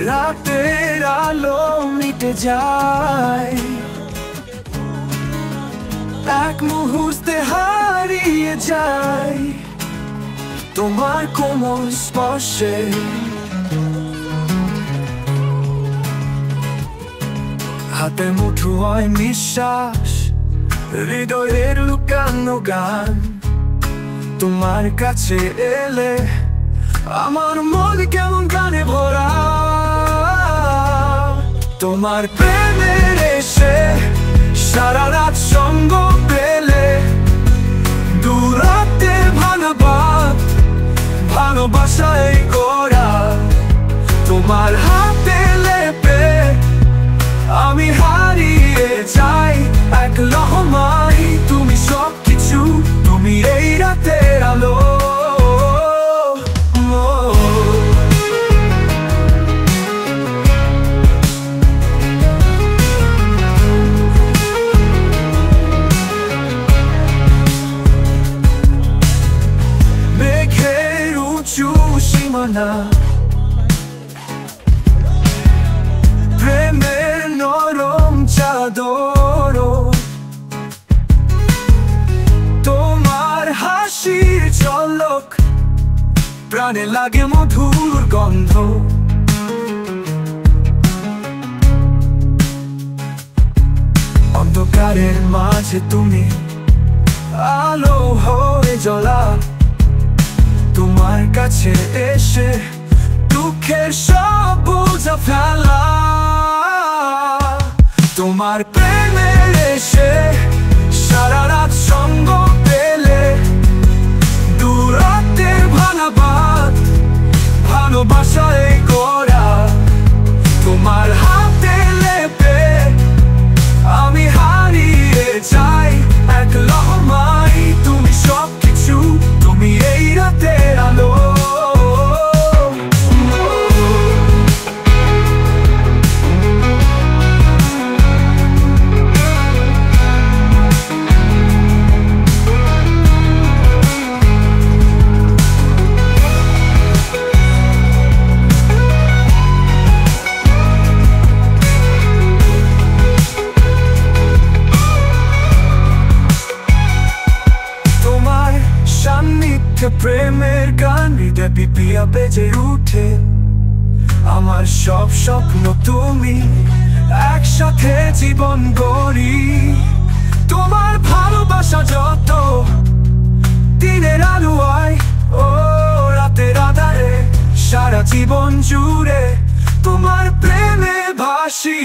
রাতের আলো মিটে যায়, এক মুহূর্তে হারিয়ে যায় তোমার কোমল স্পর্শে। হাতে মুঠো হয় নিঃশ্বাস, হৃদয়ের লুকানো গান। তোমার কাছে এলে আমার মন কেমন গানে ভরা। তোমার প্রেমের এসে সারা রাত সঙ্গ পেলে, দূরাতে ভালোবাসায় গড়া। তোমার হাতে লেপে আমি হারিয়ে যাই এক লহমায়। তুমি সব কিছু, তুমি এই রাতের আলো। মেঘের উঁচু সীমানা, প্রেমের নরম চাদর। তোমার হাসির ঝলক প্রাণে লাগে মধুর গন্ধ। অন্ধকারের মাঝে তুমি আলো হয়ে জ্বলা। তোমার কাছে এসে দুঃখের সব বোঝা ফেলা। তোমার প্রেমের এসে সারা রাত সঙ্গ পেলে, দূরাতের ভালোবাসায় গড়া। তোমার হাতে লেপে আমি হারিয়ে যাই এক লহমায়। তুমি সব কিছু, তুমি এই রাতের আলো। প্রেমের গান হৃদয় পিপিয়া বেজে উঠে। আমার সব স্বপ্ন তুমি, একসাথে জীবন গড়ি। তোমার ভালোবাসা যত দিনের আলোয়, ও রাতের আধারে সারা জীবন জুড়ে তোমার প্রেমে ভাসি।